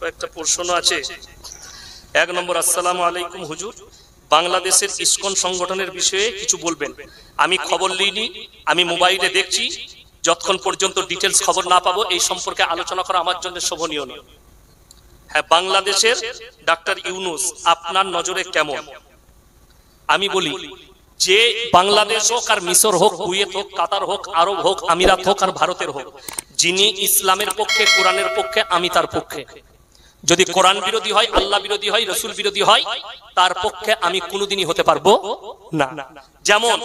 কয়েকটা প্রশ্ন আছে। এক নম্বর, আসসালামু আলাইকুম হুজুর, বাংলাদেশের ইসকন সংগঠনের বিষয়ে কিছু বলবেন। আমি খবর নিইনি, আমি মোবাইলে দেখছি, যতক্ষণ পর্যন্ত ডিটেলস খবর না পাবো এই সম্পর্কে আলোচনা করা আমার জন্য শোভনীয় নয়। হ্যাঁ, বাংলাদেশের ডাক্তার ইউনূস আপনার নজরে কেমন? আমি বলি যে বাংলাদেশ হোক আর মিশর হোক, কুয়েত হোক, কাতার হোক, আরব হোক, আমিরাত হোক আর ভারতের হোক, যিনি ইসলামের পক্ষে, কোরআনের পক্ষে, আমি তার পক্ষে। যদি কোরআন বিরোধী হয়, আল্লাহ বিরোধী হয়, রসুল বিরোধী হয়, তার পক্ষে আমি কোনোদিনই হতে পারবো না। যেমন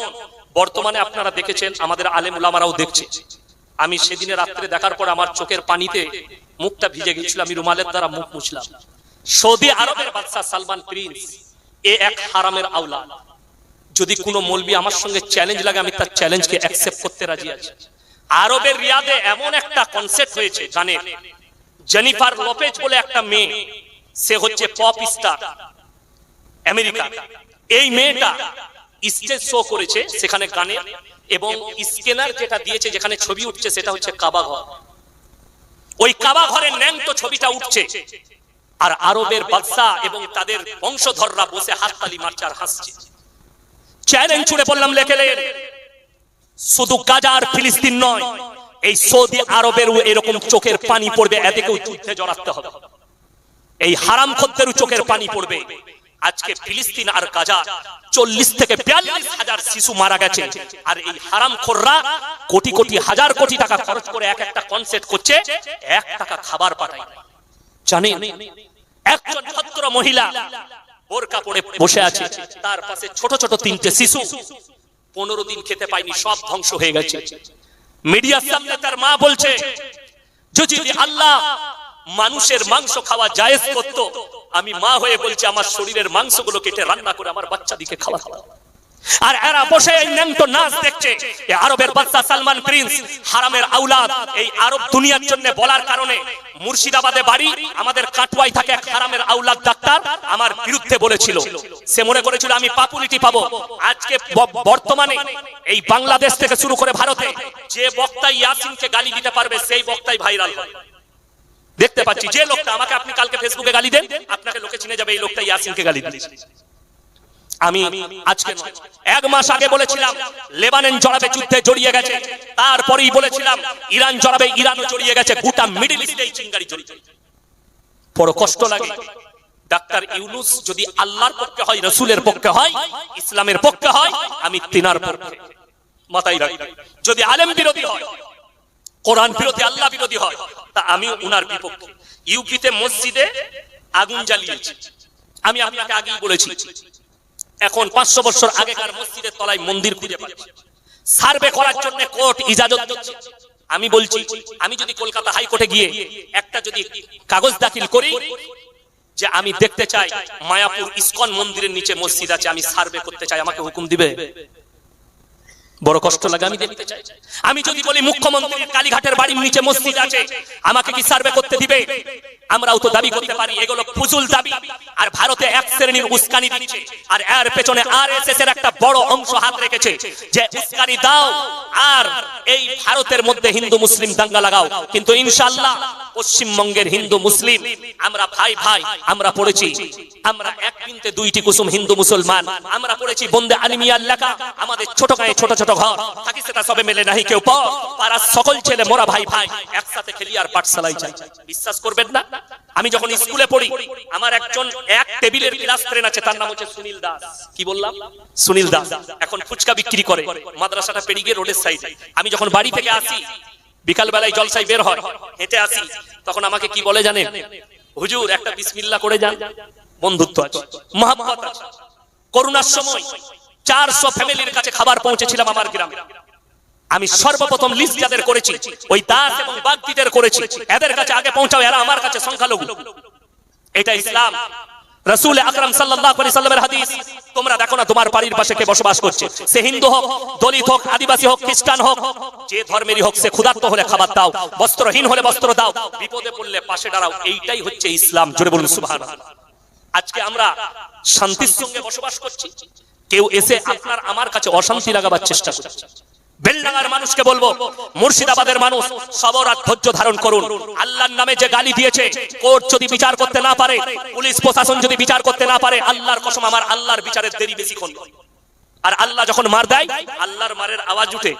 বর্তমানে আপনারা দেখেছেন, আমাদের আলেম উলামারাও দেখছে। আমি সেদিনে রাত্রে দেখার পর আমার চোখের পানিতে মুখটা ভিজে গিয়েছিল, আমি রুমালের দ্বারা মুখ মুছলাম। সৌদি আরবের বাদশা সালমান প্রিন্স এ এক হারামের আওলাদ। যদি কোনো মৌলবি আমার সঙ্গে চ্যালেঞ্জ লাগে, আমি তার চ্যালেঞ্জকে অ্যাকসেপ্ট করতে রাজি আছি। আরবের রিয়াদে এমন একটা কনসেপ্ট হয়েছে, জানেন, জেনিফার লোপেজ বলে একটা মেয়ে, সে হচ্ছে পপ স্টার আমেরিকা। এই মেয়েটা স্টেজ শো করেছে সেখানে গানে, এবং স্ক্যানার যেটা দিয়েছে যেখানে ছবি উঠছে সেটা হচ্ছে কাবা ঘর। ওই কাবা ঘরের ন্যাংটো ছবিটা উঠছে, আর আরবের বাদশা এবং তাদের বংশধররা বসে হাততালি মারছে আর হাসছে। চ্যালেঞ্জ ছুড়ে বললাম, লেখে লেন, শুধু গাজা আর ফিলিস্তিন নয়, এই সৌদি আরবের এরকম চোখের পানি পড়বে, এদিকেও যুদ্ধে জড়াতে হবে। এই হারামখোরদেরও চোখের পানি পড়বে। আজকে ফিলিস্তিন আর গাজা 40 থেকে 42 হাজার শিশু মারা গেছে, আর এই হারামখোররা কোটি কোটি হাজার কোটি টাকা খরচ করে এক একটা কনসার্ট করছে, 1 টাকা খাবার পাঠায়। জানেন, একজন ভদ্র মহিলা বোরকা পরে বসে আছে, তার পাশে ছোট ছোট 3টে শিশু, 15 দিন খেতে পায়নি, সব ধ্বংস হয়ে গেছে। মিডিয়ার সামনে তার মা বলছে, যদি আল্লাহ মানুষের মাংস খাওয়া জায়েজ করত, আমি মা হয়ে বলছি আমার শরীরের মাংসগুলো কেটে রান্না করে আমার বাচ্চাদিকে খাওয়াতাম। আর এরা বসে এই ন্যাংটো নাচ দেখছে। এই আরবের বাদশা সালমান প্রিন্স হারামের আওলাদ, এই আরব দুনিয়ার জন্য বলার কারণে মুর্শিদাবাদে বাড়ি, আমাদের কাটওয়াই থাকে এক হারামের আওলাদ ডাক্তার, আমার বিরুদ্ধে বলেছিল। সে মনে করেছিল আমি পপুলারিটি পাবো। আজকে বর্তমানে এই বাংলাদেশ থেকে শুরু করে ভারতে যে বক্তা ইয়াসিনকে গালি দিতে পারবে, সেই বক্তাই ভাইরাল হয়। দেখতে পাচ্ছি যে লোকটা, আমাকে আপনি কালকে ফেসবুকে গালি দেন, আপনাকে লোকে চিনে যাবে এই লোকটা ইয়াসিনকে গালি দিয়েছে। আমি আজকে 1 মাস আগে বলেছিলাম লেবানন জড়াবে, যুদ্ধে জড়িয়ে গেছে। তারপরেই বলেছিলাম ইরান জড়াবে, ইরানও জড়িয়ে গেছে। গোটা মিডল ইস্টে এই চিঙ্গারি জড়িয়ে। বড় কষ্ট লাগে। ডাক্তার ইউনূস যদি আল্লাহর পক্ষে হয়, রাসূলের পক্ষে হয়, ইসলামের পক্ষে হয়, আমি তিনার পক্ষে। মাথায় রাখবেন, যদি আলেম বিরোধী হয়, কোরআন বিরোধী, আল্লাহ বিরোধী হয়, তা আমি উনার বিপক্ষে। ইউপিতে মসজিদে আগুন জ্বালিয়েছে, আমি আপনাকে আগেই বলেছি। এখন 500 বছর আগেকার মসজিদের তলায় মন্দির খুঁজে পাচ্ছি, সার্ভে করার জন্য কোর্ট ইজাজত দিচ্ছে। আমি বলছি, আমি যদি কলকাতা হাইকোর্টে গিয়ে একটা যদি কাগজ দাখিল করি যে আমি দেখতে চাই মায়াপুর ইসকন মন্দিরের নিচে মসজিদ আছে, আমি সার্ভে করতে চাই, আমাকে হুকুম দিবে? বড় কষ্ট লাগে, আমি দেখতে চাই। আমি যদি বলি মুখ্যমন্ত্রীর কালীঘাটের বাড়ির নিচে মসজিদ আছে, আমাকে কি সার্ভে করতে দিবে? আমরাও তো দাবি করতে পারি, এগুলো ফুজুল দাবি। আর ভারতে এক শ্রেণীর উস্কানি দিচ্ছে, আর এর পেছনে আরএসএস এর একটা বড় অংশ হাত রেখেছে, যে উস্কানি দাও আর এই ভারতের মধ্যে হিন্দু মুসলিম দাঙ্গা লাগাও। কিন্তু ইনশাআল্লাহ পশ্চিমবঙ্গের হিন্দু মুসলিম আমরা ভাই ভাই। আমরা পড়েছি, আমরা এক বিনতে দুইটি কুসুম, হিন্দু মুসলমান। আমরা পড়েছি বন্দে আলিমিয়ার লেখা, আমাদের ছোট গায়ে ছোট ছোট ঘর থাকি, সেটা সবে মেলে নাহি কেউ পর, পাড়ার সকল ছেলে মোরা ভাই ভাই, একসাথে খেলি আর পাঠশালায় যাই। বিশ্বাস করবেন না, আমি যখন স্কুলে পড়ি, আমার একজন এক টেবিলের ক্লাস ফ্রেন্ড আছে, তার নাম হচ্ছে সুনীল দাস। কি বললাম? সুনীল দাস। এখন ফুচকা বিক্রি করে, মাদ্রাসাটা পেরিয়ে রোডের সাইডে। আমি যখন বাড়ি থেকে আসি, বিকাল বেলায় জলসায় বের হয়, হেঁটে আসি, তখন আমাকে কি বলে জানেন? হুজুর একটা বিসমিল্লাহ করে যান। বন্ধুত্ব আছে, মহব্বত আছে। করোনার সময় 400 ফ্যামিলির কাছে খাবার পৌঁছেছিলাম আমার গ্রামে। আমি সর্বপ্রথম লিস্ট যাদের করেছি, ওই দাস এবং বাগদিদের করেছি। এদের কাছে আগে পৌঁছাও, এরা আমার কাছে সংখ্যালঘু। এটা ইসলাম। রাসূল আকরাম সাল্লাল্লাহু আলাইহি সাল্লামের হাদিস, তোমরা দেখো না তোমার বাড়ির পাশে কে বসবাস করছে, সে হিন্দু হোক, দলিত হোক, আদিবাসী হোক, খ্রিস্টান হোক, যে ধর্মেরই হোক, সে ক্ষুধার্ত হলে খাবার দাও, বস্ত্রহীন হলে বস্ত্র দাও, বিপদে পড়লে পাশে দাঁড়াও। এইটাই হচ্ছে ইসলাম। জোরে বলুন সুবহানাল্লাহ। আজকে আমরা শান্তির সঙ্গে বসবাস করছি, কেউ এসে আপনার আমার কাছে অশান্তি লাগাবার চেষ্টা করছে। বেলডাঙ্গার মানুষকে বলবো, মুর্শিদাবাদের মানুষ সবর আর ধৈর্য ধারণ করুন। আল্লাহর নামে যে গালি দিয়েছে, কোর্ট যদি বিচার করতে না পারে, পুলিশ প্রশাসন যদি বিচার করতে না পারে, আল্লাহর কসম আমার আল্লাহর বিচারের দেরি বেশিক্ষণ নয়। আর আল্লাহ যখন মার দেয়, আল্লাহর মারের আওয়াজ উঠে।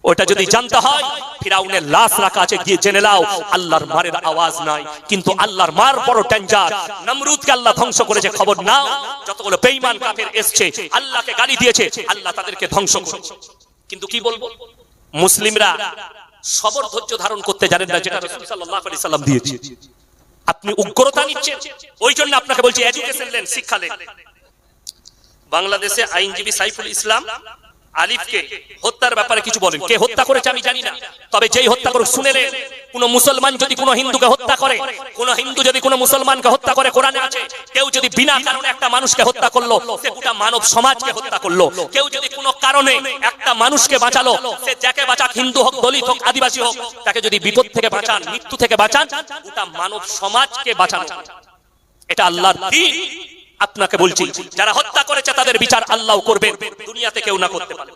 ওটা যদি জানতে হয়, ফিরাউনের লাশ রাখা আছে, গিয়ে জেনে নাও আল্লাহর মারের আওয়াজ নাই। কিন্তু আল্লাহর মার বড় ডেঞ্জার। নমরুদকে আল্লাহ ধ্বংস করেছে, খবর নাও। যতগুলো বেঈমান কাফের এসেছে, আল্লাহকে গালি দিয়েছে, আল্লাহ তাদেরকে ধ্বংস করেছে। কিন্তু কি বলবো, মুসলিমরা সবর ধৈর্য ধারণ করতে জানেন না, যেটা রাসূল সাল্লাল্লাহু আলাইহি সাল্লাম দিয়েছে। আপনি উগ্রতা নিচ্ছেন, ওই জন্য আপনাকে বলছি এডুকেশন নেন, শিক্ষা নেন। বাংলাদেশে আইনজীবী সাইফুল ইসলাম আলিফকে হত্যার ব্যাপারে কিছু বলেন। কে হত্যা করেছে আমি জানি না, তবে যেই হত্যা করুক শুনেলেন, কোন মুসলমান যদি কোন হিন্দুকে হত্যা করে, কোন হিন্দু যদি কোন মুসলমানকে হত্যা করে, কোরআনে আছে কেউ যদি বিনা কারণে একটা মানুষকে হত্যা করলো, সে গোটা মানব সমাজকে হত্যা করলো। কেউ যদি কোনো কারণে একটা মানুষকে বাঁচালো, সে যাকে বাঁচাক, হিন্দু হোক, দলিত হোক, আদিবাসী হোক, তাকে যদি বিপদ থেকে বাঁচান, মৃত্যু থেকে বাঁচান, গোটা মানব সমাজকে বাঁচানো। এটা আল্লাহর দ্বীন। আপনাকে বলছি, যারা হত্যা করেছে তাদের বিচার আল্লাহ করবেন, দুনিয়াতে কেউ না করতে পারে।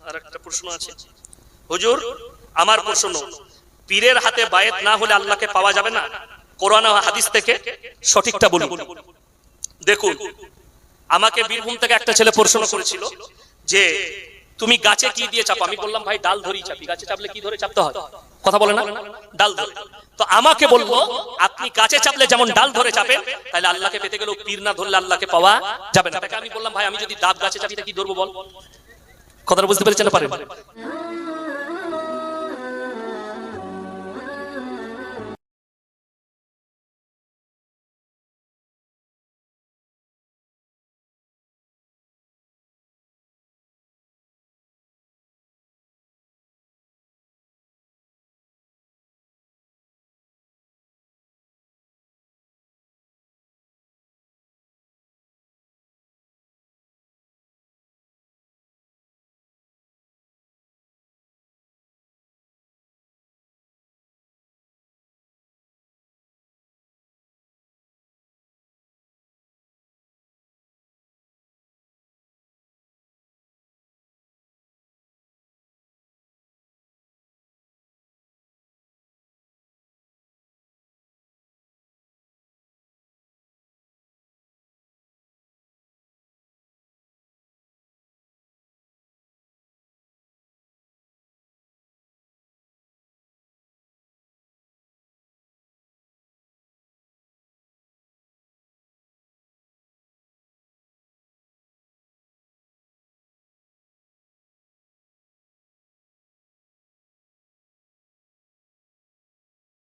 আর একটা প্রশ্ন আছে হুজুর, আমার প্রশ্ন, পীরের হাতে বায়াত না হলে আল্লাহকে পাওয়া যাবে না? কোরআন ও হাদিস থেকে সঠিকটা বলুন। দেখুন, আমাকে বীরভূম থেকে একটা ছেলে প্রশ্ন করেছিল যে তুমি গাছে কি দিয়ে চাপো? আমি বললাম ভাই ডাল ধরেই চাপি। গাছে চাপলে কি ধরে চাপতে হয়? কথা বলে না, ডাল ধরে। তো আমাকে বললো আপনি গাছে চাপলে যেমন ডাল ধরে চাপেন, তাহলে আল্লাহকে পেতে গেলেও পীর না ধরলে আল্লাহকে পাওয়া যাবে না। তাকে আমি বললাম ভাই আমি যদি ডাব গাছে চাপি তা কি ধরবো বল? কথাটা বুঝতে পেরেছেন না পারেন?